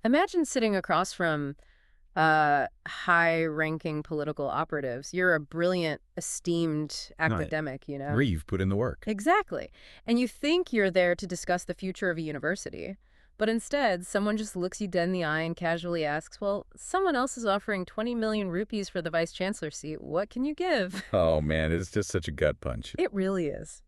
Imagine sitting across from high-ranking political operatives. You're a brilliant, esteemed No, academic, you know? agree, you've put in the work. Exactly. And you think you're there to discuss the future of a university. But instead, someone just looks you dead in the eye and casually asks, well, someone else is offering 20 million rupees for the vice chancellor seat. What can you give? Oh man, it's just such a gut punch. It really is.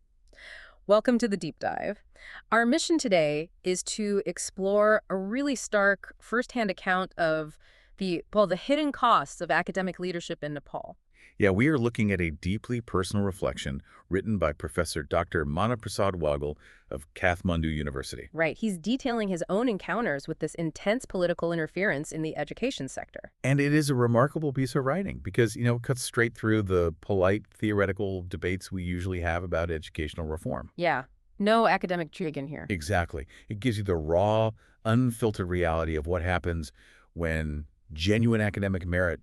Welcome to the deep dive. Our mission today is to explore a really stark firsthand account of the hidden costs of academic leadership in Nepal. Yeah, we are looking at a deeply personal reflection written by Professor Dr. Manaprasad Wagle of Kathmandu University. Right, he's detailing his own encounters with this intense political interference in the education sector. And it is a remarkable piece of writing because, it cuts straight through the polite theoretical debates we usually have about educational reform. Yeah, no academic jargon here. Exactly. It gives you the raw, unfiltered reality of what happens when genuine academic merit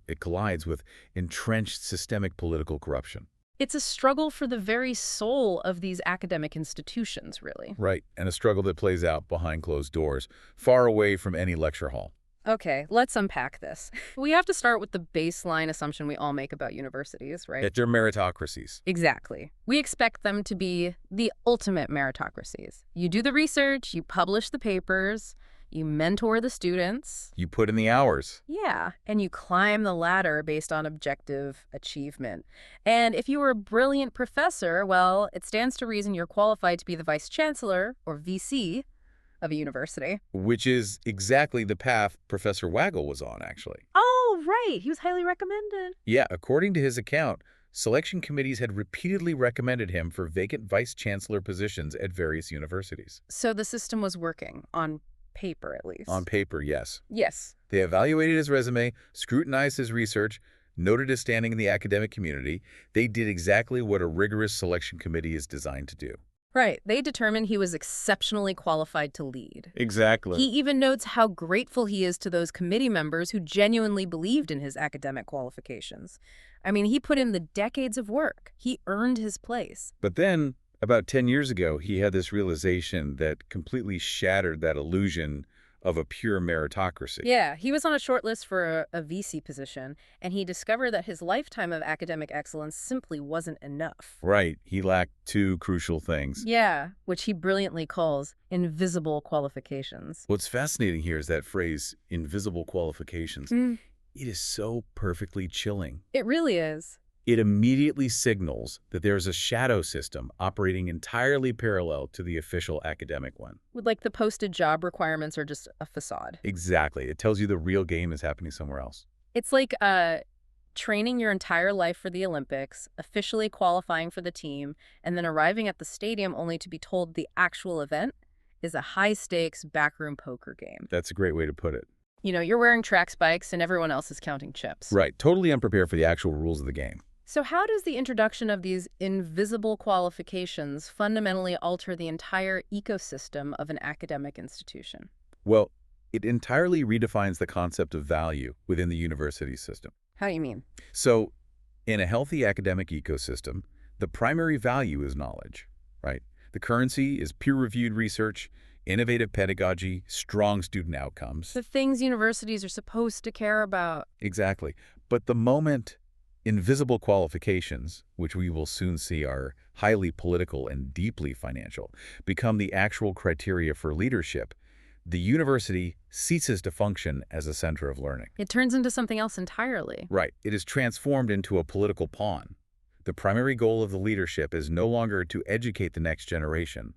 it collides with entrenched systemic political corruption. It's a struggle for the very soul of these academic institutions, really. Right, and a struggle that plays out behind closed doors, far away from any lecture hall. Okay, let's unpack this. We have to start with the baseline assumption we all make about universities, right? That they're meritocracies. Exactly. We expect them to be the ultimate meritocracies. You do the research, you publish the papers, you mentor the students. You put in the hours. Yeah, and you climb the ladder based on objective achievement. And if you were a brilliant professor, well, it stands to reason you're qualified to be the vice chancellor, or VC, of a university. Which is exactly the path Professor Waggle was on, actually. Oh, right. He was highly recommended. Yeah, according to his account, selection committees had repeatedly recommended him for vacant vice chancellor positions at various universities. So the system was working, on paper at least. On paper, yes. Yes. They evaluated his resume, scrutinized his research, noted his standing in the academic community. They did exactly what a rigorous selection committee is designed to do. Right. They determined he was exceptionally qualified to lead. Exactly. He even notes how grateful he is to those committee members who genuinely believed in his academic qualifications. I mean, he put in the decades of work. He earned his place. But then, about 10 years ago, he had this realization that completely shattered that illusion of a pure meritocracy. Yeah, he was on a short list for a VC position, and he discovered that his lifetime of academic excellence simply wasn't enough. Right. He lacked two crucial things. Yeah, which he brilliantly calls invisible qualifications. What's fascinating here is that phrase, invisible qualifications. Mm, It is so perfectly chilling. it really is. It immediately signals that there is a shadow system operating entirely parallel to the official academic one. With like the posted job requirements are just a facade. Exactly. It tells you the real game is happening somewhere else. It's like training your entire life for the Olympics, officially qualifying for the team, and then arriving at the stadium only to be told the actual event is a high-stakes backroom poker game. That's a great way to put it. You know, you're wearing track spikes and everyone else is counting chips. Right. Totally unprepared for the actual rules of the game. So how does the introduction of these invisible qualifications fundamentally alter the entire ecosystem of an academic institution? Well, it entirely redefines the concept of value within the university system. How do you mean? So, in a healthy academic ecosystem, the primary value is knowledge, right? The currency is peer-reviewed research, innovative pedagogy, strong student outcomes. The things universities are supposed to care about. Exactly. But the moment invisible qualifications, which we will soon see are highly political and deeply financial, become the actual criteria for leadership, the university ceases to function as a center of learning. It turns into something else entirely. Right. It is transformed into a political pawn. The primary goal of the leadership is no longer to educate the next generation,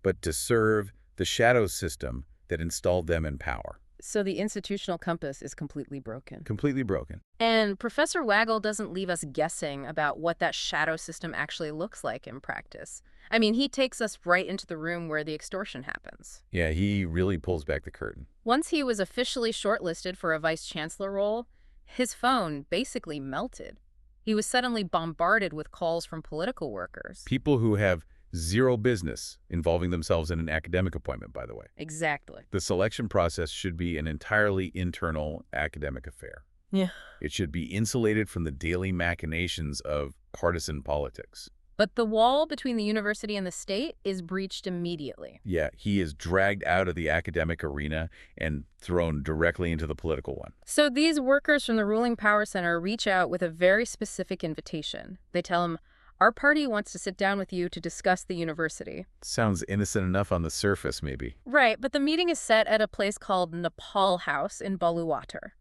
but to serve the shadow system that installed them in power. So the institutional compass is completely broken. Completely broken. And Professor Waggle doesn't leave us guessing about what that shadow system actually looks like in practice. I mean, he takes us right into the room where the extortion happens. Yeah, he really pulls back the curtain. Once he was officially shortlisted for a vice chancellor role, his phone basically melted. He was suddenly bombarded with calls from political workers. People who have zero business involving themselves in an academic appointment, by the way. Exactly. The selection process should be an entirely internal academic affair. Yeah. It should be insulated from the daily machinations of partisan politics. But the wall between the university and the state is breached immediately. Yeah, he is dragged out of the academic arena and thrown directly into the political one. So these workers from the ruling power center reach out with a very specific invitation. They tell him, our party wants to sit down with you to discuss the university. Sounds innocent enough on the surface, maybe. Right, but the meeting is set at a place called Nepal House in Baluwatar.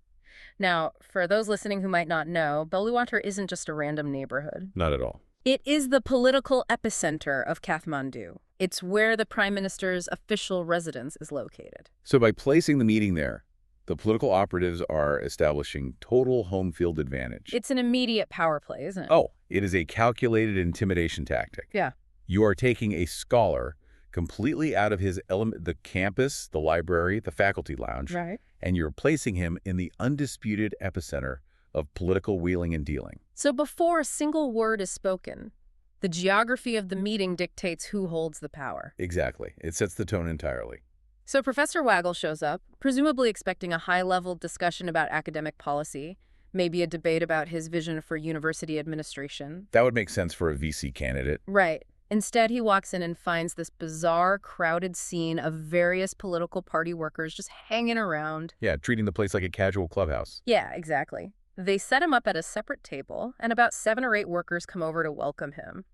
Now, for those listening who might not know, Baluwatar isn't just a random neighborhood. Not at all. It is the political epicenter of Kathmandu. It's where the prime minister's official residence is located. So by placing the meeting there, the political operatives are establishing total home field advantage. It's an immediate power play, isn't it? Oh, it is a calculated intimidation tactic. Yeah. You are taking a scholar completely out of his element, the campus, the library, the faculty lounge, Right. and you're placing him in the undisputed epicenter of political wheeling and dealing. So before a single word is spoken, the geography of the meeting dictates who holds the power. Exactly. It sets the tone entirely. So Professor Waggle shows up, presumably expecting a high-level discussion about academic policy, maybe a debate about his vision for university administration. That would make sense for a VC candidate. Right. Instead, he walks in and finds this bizarre, crowded scene of various political party workers just hanging around. Yeah, treating the place like a casual clubhouse. Yeah, exactly. They set him up at a separate table, and about 7 or 8 workers come over to welcome him.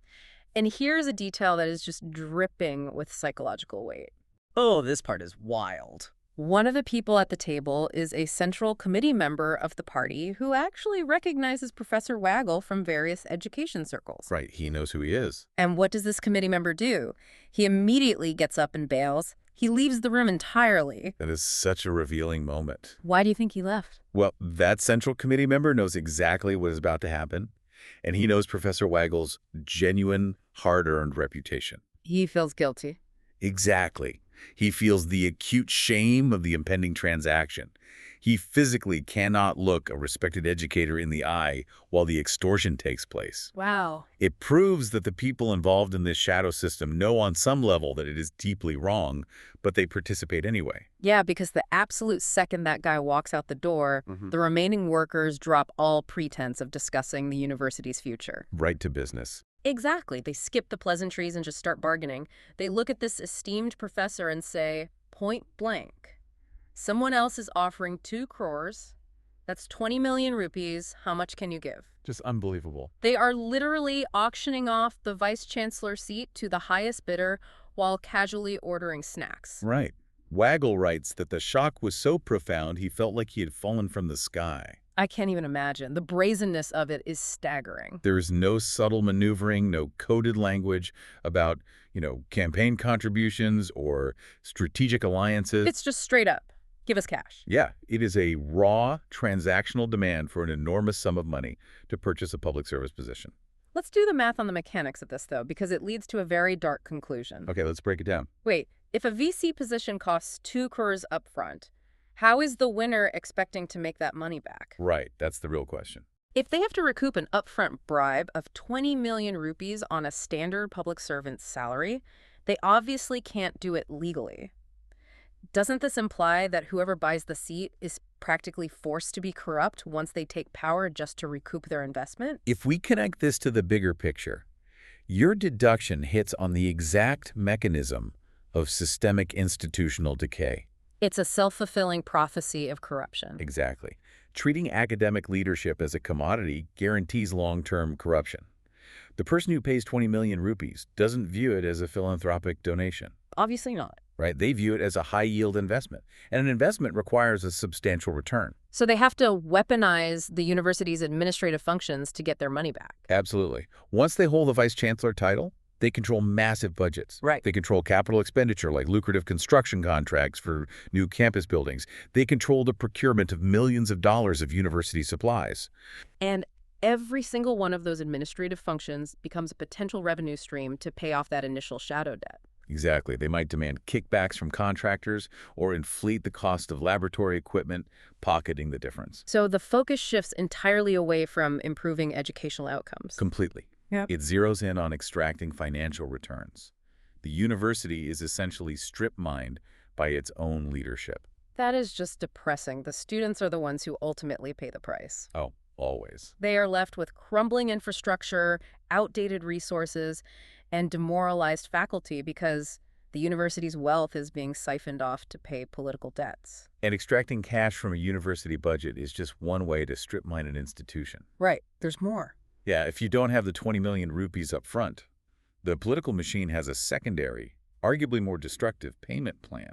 And here's a detail that is just dripping with psychological weight. Oh, this part is wild. One of the people at the table is a central committee member of the party who actually recognizes Professor Waggle from various education circles. Right, he knows who he is. And what does this committee member do? He immediately gets up and bails. He leaves the room entirely. That is such a revealing moment. Why do you think he left? Well, that central committee member knows exactly what is about to happen, and he knows Professor Waggle's genuine, hard-earned reputation. He feels guilty. Exactly. He feels the acute shame of the impending transaction. He physically cannot look a respected educator in the eye while the extortion takes place. Wow. It proves that the people involved in this shadow system know on some level that it is deeply wrong, but they participate anyway. Yeah, because the absolute second that guy walks out the door, the remaining workers drop all pretense of discussing the university's future. Right to business. Exactly. They skip the pleasantries and just start bargaining. They look at this esteemed professor and say, point blank, someone else is offering 2 crores. That's 20 million rupees. How much can you give? Just unbelievable. They are literally auctioning off the vice chancellor seat to the highest bidder while casually ordering snacks. Right. Waggle writes that the shock was so profound he felt like he had fallen from the sky. I can't even imagine. The brazenness of it is staggering. There is no subtle maneuvering, no coded language about, campaign contributions or strategic alliances. It's just straight up. Give us cash. Yeah, it is a raw transactional demand for an enormous sum of money to purchase a public service position. Let's do the math on the mechanics of this, though, because it leads to a very dark conclusion. Okay, let's break it down. Wait, if a VC position costs 2 crores upfront, how is the winner expecting to make that money back? Right, that's the real question. If they have to recoup an upfront bribe of 20 million rupees on a standard public servant's salary, they obviously can't do it legally. Doesn't this imply that whoever buys the seat is practically forced to be corrupt once they take power just to recoup their investment? If we connect this to the bigger picture, your deduction hits on the exact mechanism of systemic institutional decay. It's a self-fulfilling prophecy of corruption. Exactly. Treating academic leadership as a commodity guarantees long-term corruption. The person who pays 20 million rupees doesn't view it as a philanthropic donation, Obviously not. right? They view it as a high-yield investment, and an investment requires a substantial return. So they have to weaponize the university's administrative functions to get their money back. Absolutely. Once they hold the vice chancellor title, they control massive budgets. Right. They control capital expenditure like lucrative construction contracts for new campus buildings. They control the procurement of millions of dollars of university supplies. And every single one of those administrative functions becomes a potential revenue stream to pay off that initial shadow debt. Exactly. They might demand kickbacks from contractors or inflate the cost of laboratory equipment, pocketing the difference. So the focus shifts entirely away from improving educational outcomes. Completely. Yep. It zeroes in on extracting financial returns. The university is essentially strip-mined by its own leadership. That is just depressing. The students are the ones who ultimately pay the price. Oh, Always. They are left with crumbling infrastructure, outdated resources, and demoralized faculty because the university's wealth is being siphoned off to pay political debts. And extracting cash from a university budget is just one way to strip mine an institution. Right. There's more. Yeah, if you don't have the 20 million rupees up front, the political machine has a secondary, arguably more destructive payment plan.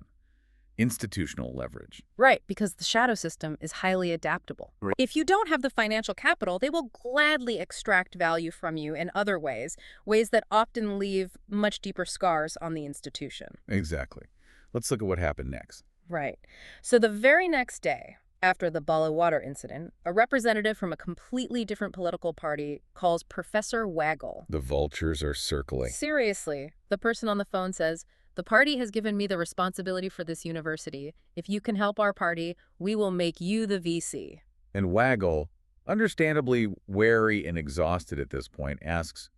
Institutional leverage. Right, because the shadow system is highly adaptable. Right. If you don't have the financial capital, they will gladly extract value from you in other ways, ways that often leave much deeper scars on the institution. Exactly. Let's look at what happened next. Right. So the very next day, after the Bala Water incident, a representative from a completely different political party calls Professor Waggle. The vultures are circling. Seriously, the person on the phone says, "The party has given me the responsibility for this university. If you can help our party, we will make you the VC." And Waggle, understandably wary and exhausted at this point, asks,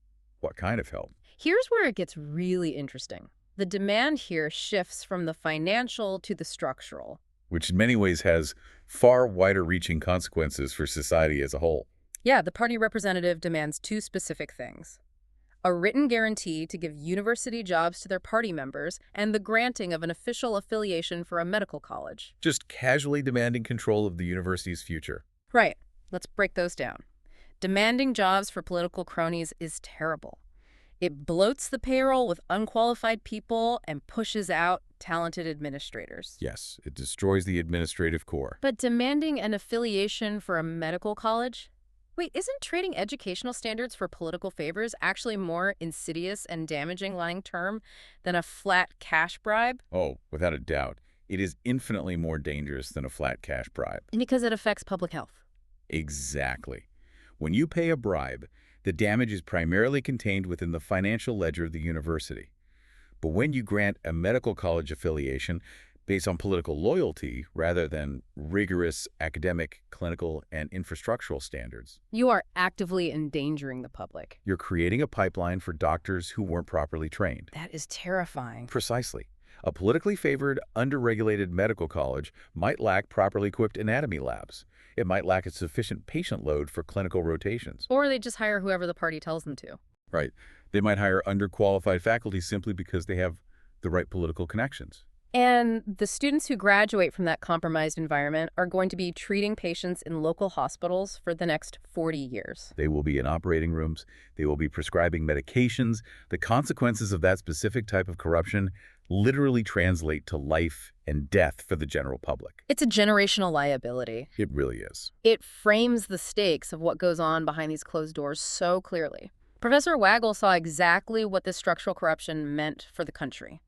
what kind of help? Here's where it gets really interesting. The demand here shifts from the financial to the structural. Which in many ways has far wider-reaching consequences for society as a whole. Yeah, the party representative demands two specific things: a written guarantee to give university jobs to their party members, and the granting of an official affiliation for a medical college. Just casually demanding control of the university's future. Right. Let's break those down. Demanding jobs for political cronies is terrible. It bloats the payroll with unqualified people and pushes out talented administrators. Yes, it destroys the administrative core. But demanding an affiliation for a medical college? Wait, isn't trading educational standards for political favors actually more insidious and damaging long-term than a flat cash bribe? Oh, without a doubt. It is infinitely more dangerous than a flat cash bribe. Because it affects public health. Exactly. When you pay a bribe, the damage is primarily contained within the financial ledger of the university. But when you grant a medical college affiliation based on political loyalty rather than rigorous academic, clinical, and infrastructural standards, You are actively endangering the public. you're creating a pipeline for doctors who weren't properly trained. That is terrifying. Precisely. A politically favored, underregulated medical college might lack properly equipped anatomy labs. It might lack a sufficient patient load for clinical rotations. Or they just hire whoever the party tells them to. Right. They might hire underqualified faculty simply because they have the right political connections. And the students who graduate from that compromised environment are going to be treating patients in local hospitals for the next 40 years. They will be in operating rooms. They will be prescribing medications. The consequences of that specific type of corruption literally translate to life and death for the general public. It's a generational liability. It really is. It frames the stakes of what goes on behind these closed doors so clearly. Professor Waggle saw exactly what this structural corruption meant for the country.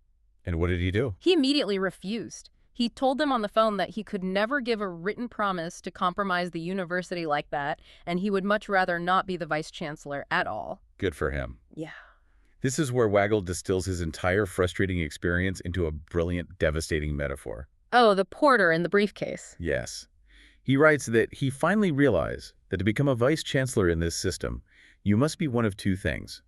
And what did he do? He immediately refused. He told them on the phone that he could never give a written promise to compromise the university like that, and he would much rather not be the vice chancellor at all. Good for him. Yeah. This is where Waggle distills his entire frustrating experience into a brilliant, devastating metaphor. Oh, the porter in the briefcase. Yes. He writes that he finally realized that to become a vice chancellor in this system, you must be one of two things: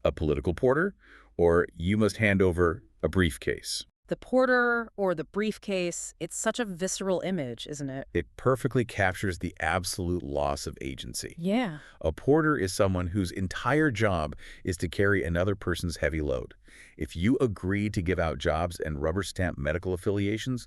a political porter, or you must hand over a briefcase. The porter or the briefcase, it's such a visceral image, isn't it? It perfectly captures the absolute loss of agency. Yeah. A porter is someone whose entire job is to carry another person's heavy load. If you agree to give out jobs and rubber stamp medical affiliations,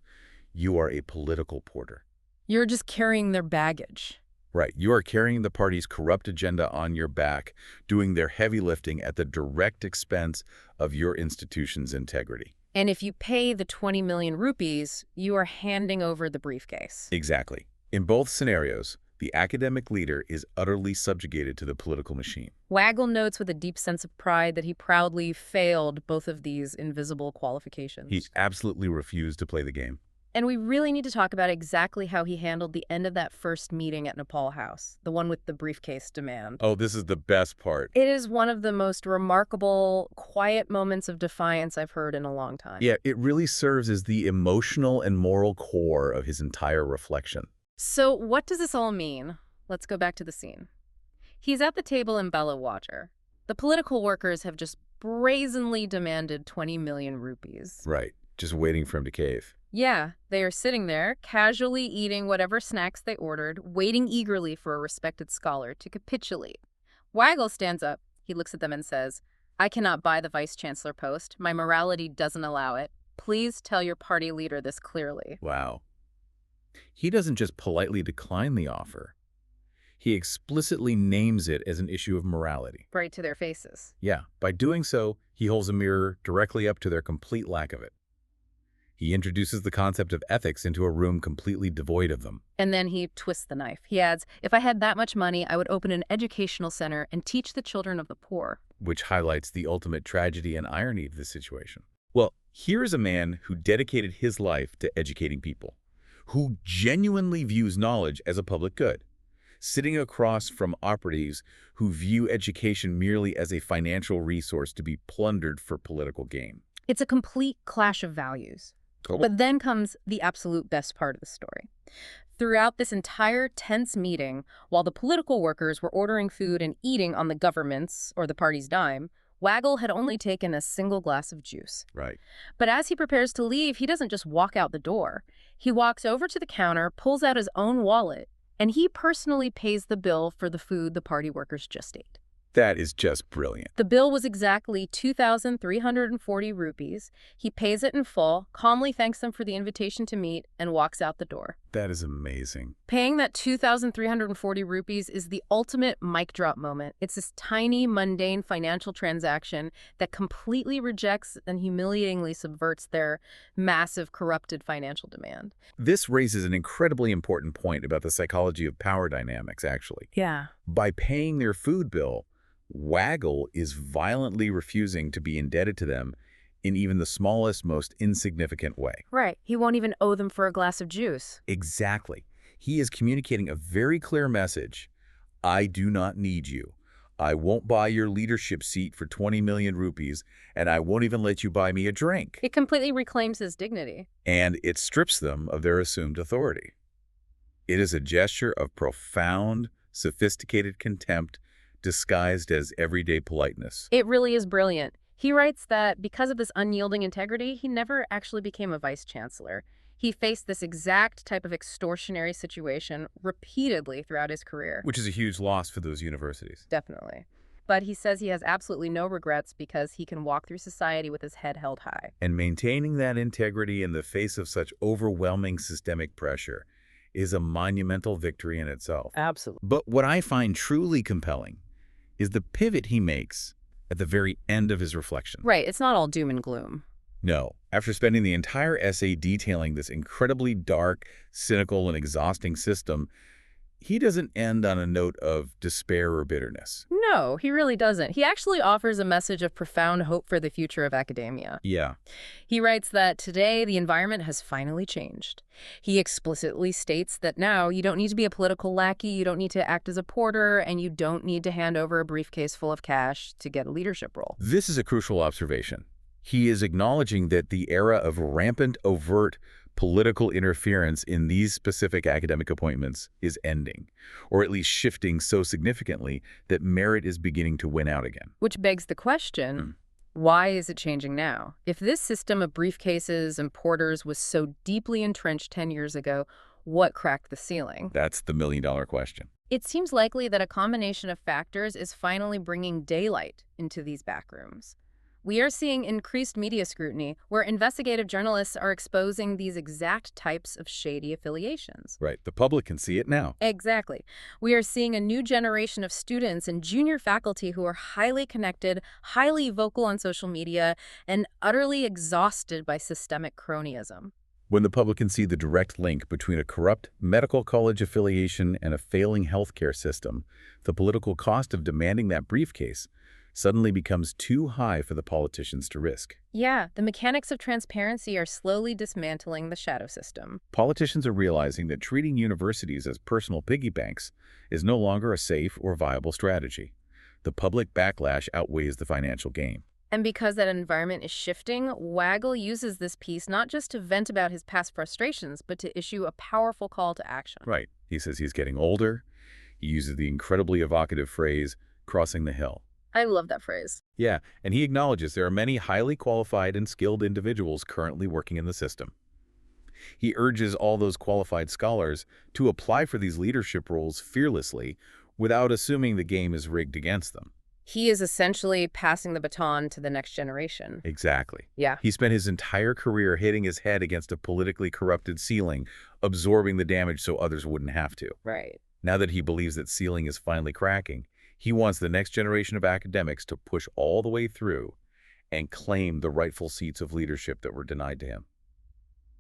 you are a political porter. You're just carrying their baggage. Right. You are carrying the party's corrupt agenda on your back, doing their heavy lifting at the direct expense of your institution's integrity. And if you pay the 20 million rupees, you are handing over the briefcase. Exactly. In both scenarios, the academic leader is utterly subjugated to the political machine. Waggle notes with a deep sense of pride that he proudly failed both of these invisible qualifications. He absolutely refused to play the game. And we really need to talk about exactly how he handled the end of that first meeting at Nepal House, the one with the briefcase demand. Oh, this is the best part. It is one of the most remarkable, quiet moments of defiance I've heard in a long time. Yeah, it really serves as the emotional and moral core of his entire reflection. So what does this all mean? Let's go back to the scene. He's at the table in Bala Water. The political workers have just brazenly demanded 20 million rupees. Right. just waiting for him to cave. Yeah, they are sitting there, casually eating whatever snacks they ordered, waiting eagerly for a respected scholar to capitulate. Waggle stands up. He looks at them and says, "I cannot buy the vice chancellor post. My morality doesn't allow it. Please tell your party leader this clearly." Wow. He doesn't just politely decline the offer. He explicitly names it as an issue of morality. Right to their faces. Yeah, by doing so, he holds a mirror directly up to their complete lack of it. He introduces the concept of ethics into a room completely devoid of them. And then he twists the knife. He adds, "If I had that much money, I would open an educational center and teach the children of the poor." Which highlights the ultimate tragedy and irony of this situation. Well, here is a man who dedicated his life to educating people, who genuinely views knowledge as a public good, sitting across from operatives who view education merely as a financial resource to be plundered for political gain. It's a complete clash of values. But then comes the absolute best part of the story. Throughout this entire tense meeting, while the political workers were ordering food and eating on the government's or the party's dime, Waggle had only taken a single glass of juice. Right. But as he prepares to leave, he doesn't just walk out the door. He walks over to the counter, pulls out his own wallet, and he personally pays the bill for the food the party workers just ate. That is just brilliant. The bill was exactly 2,340 rupees. He pays it in full, calmly thanks them for the invitation to meet, and walks out the door. That is amazing. Paying that 2,340 rupees is the ultimate mic drop moment. It's this tiny, mundane financial transaction that completely rejects and humiliatingly subverts their massive, corrupted financial demand. This raises an incredibly important point about the psychology of power dynamics, actually. Yeah. By paying their food bill, Waggle is violently refusing to be indebted to them in even the smallest, most insignificant way. Right. He won't even owe them for a glass of juice. Exactly. He is communicating a very clear message. I do not need you. I won't buy your leadership seat for 20 million rupees, and I won't even let you buy me a drink. It completely reclaims his dignity. And it strips them of their assumed authority. It is a gesture of profound, sophisticated contempt disguised as everyday politeness. It really is brilliant. He writes that because of this unyielding integrity, he never actually became a vice chancellor. He faced this exact type of extortionary situation repeatedly throughout his career. Which is a huge loss for those universities. Definitely. But he says he has absolutely no regrets because he can walk through society with his head held high. And maintaining that integrity in the face of such overwhelming systemic pressure is a monumental victory in itself. Absolutely. But what I find truly compelling is the pivot he makes at the very end of his reflection. Right, it's not all doom and gloom. No. After spending the entire essay detailing this incredibly dark, cynical, and exhausting system, he doesn't end on a note of despair or bitterness. No, he really doesn't. He actually offers a message of profound hope for the future of academia. Yeah. He writes that today the environment has finally changed. He explicitly states that now you don't need to be a political lackey, you don't need to act as a porter, and you don't need to hand over a briefcase full of cash to get a leadership role. This is a crucial observation. He is acknowledging that the era of rampant, overt political interference in these specific academic appointments is ending, or at least shifting so significantly that merit is beginning to win out again. Which begs the question, why is it changing now? If this system of briefcases and porters was so deeply entrenched 10 years ago, what cracked the ceiling? That's the million-dollar question. It seems likely that a combination of factors is finally bringing daylight into these backrooms. We are seeing increased media scrutiny, where investigative journalists are exposing these exact types of shady affiliations. Right. The public can see it now. Exactly. We are seeing a new generation of students and junior faculty who are highly connected, highly vocal on social media, and utterly exhausted by systemic cronyism. When the public can see the direct link between a corrupt medical college affiliation and a failing healthcare system, the political cost of demanding that briefcase suddenly becomes too high for the politicians to risk. Yeah, the mechanics of transparency are slowly dismantling the shadow system. Politicians are realizing that treating universities as personal piggy banks is no longer a safe or viable strategy. The public backlash outweighs the financial gain. And because that environment is shifting, Waggle uses this piece not just to vent about his past frustrations, but to issue a powerful call to action. Right. He says he's getting older. He uses the incredibly evocative phrase, crossing the hill. I love that phrase. Yeah, and he acknowledges there are many highly qualified and skilled individuals currently working in the system. He urges all those qualified scholars to apply for these leadership roles fearlessly without assuming the game is rigged against them. He is essentially passing the baton to the next generation. Exactly. Yeah. He spent his entire career hitting his head against a politically corrupted ceiling, absorbing the damage so others wouldn't have to. Right. Now that he believes that ceiling is finally cracking, he wants the next generation of academics to push all the way through and claim the rightful seats of leadership that were denied to him.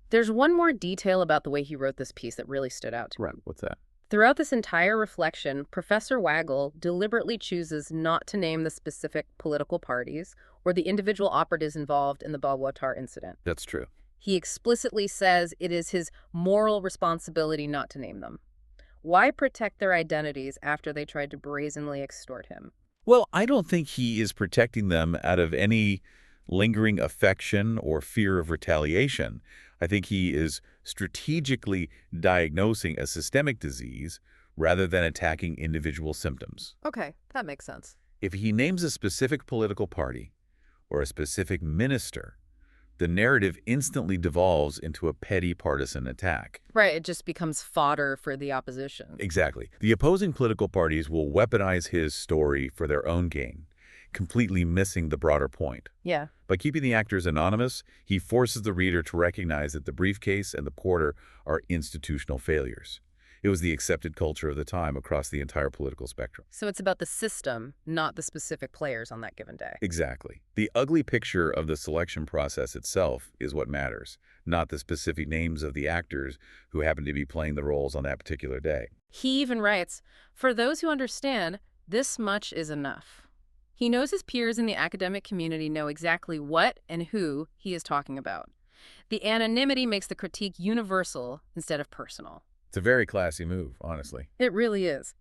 There's one more detail about the way he wrote this piece that really stood out to me. Right. What's that? Throughout this entire reflection, Professor Waggle deliberately chooses not to name the specific political parties or the individual operatives involved in the Balwatar incident. That's true. He explicitly says it is his moral responsibility not to name them. Why protect their identities after they tried to brazenly extort him? Well, I don't think he is protecting them out of any lingering affection or fear of retaliation. I think he is strategically diagnosing a systemic disease rather than attacking individual symptoms. Okay, that makes sense. If he names a specific political party or a specific minister, the narrative instantly devolves into a petty partisan attack. Right, it just becomes fodder for the opposition. Exactly. The opposing political parties will weaponize his story for their own gain, completely missing the broader point. Yeah. By keeping the actors anonymous, he forces the reader to recognize that the briefcase and the porter are institutional failures. It was the accepted culture of the time across the entire political spectrum. So it's about the system, not the specific players on that given day. Exactly. The ugly picture of the selection process itself is what matters, not the specific names of the actors who happen to be playing the roles on that particular day. He even writes, "For those who understand, this much is enough." He knows his peers in the academic community know exactly what and who he is talking about. The anonymity makes the critique universal instead of personal. It's a very classy move, honestly. It really is.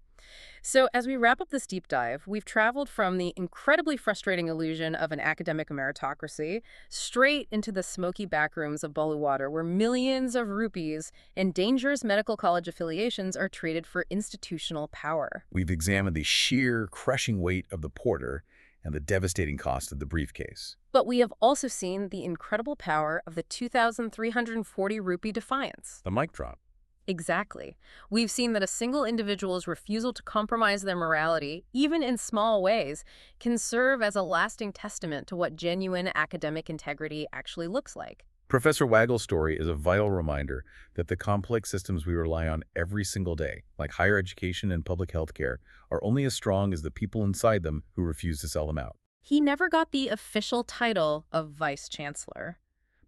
So as we wrap up this deep dive, we've traveled from the incredibly frustrating illusion of an academic meritocracy straight into the smoky backrooms of Boluwatar, where millions of rupees and dangerous medical college affiliations are traded for institutional power. We've examined the sheer, crushing weight of the porter and the devastating cost of the briefcase. But we have also seen the incredible power of the 2,340 rupee defiance. The mic drop. Exactly. We've seen that a single individual's refusal to compromise their morality, even in small ways, can serve as a lasting testament to what genuine academic integrity actually looks like. Professor Waggle's story is a vital reminder that the complex systems we rely on every single day, like higher education and public health care, are only as strong as the people inside them who refuse to sell them out. He never got the official title of Vice Chancellor.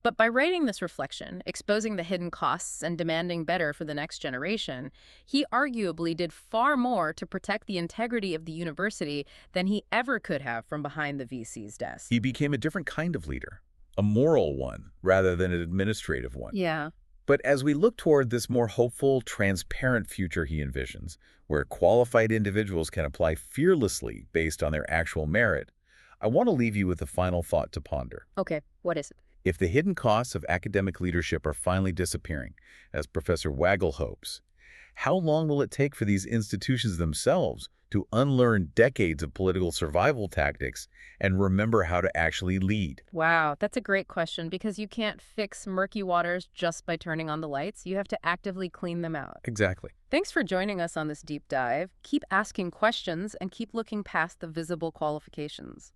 But by writing this reflection, exposing the hidden costs and demanding better for the next generation, he arguably did far more to protect the integrity of the university than he ever could have from behind the VC's desk. He became a different kind of leader, a moral one rather than an administrative one. Yeah. But as we look toward this more hopeful, transparent future he envisions, where qualified individuals can apply fearlessly based on their actual merit, I want to leave you with a final thought to ponder. Okay, what is it? If the hidden costs of academic leadership are finally disappearing, as Professor Waggle hopes, how long will it take for these institutions themselves to unlearn decades of political survival tactics and remember how to actually lead? Wow, that's a great question because you can't fix murky waters just by turning on the lights. You have to actively clean them out. Exactly. Thanks for joining us on this deep dive. Keep asking questions and keep looking past the visible qualifications.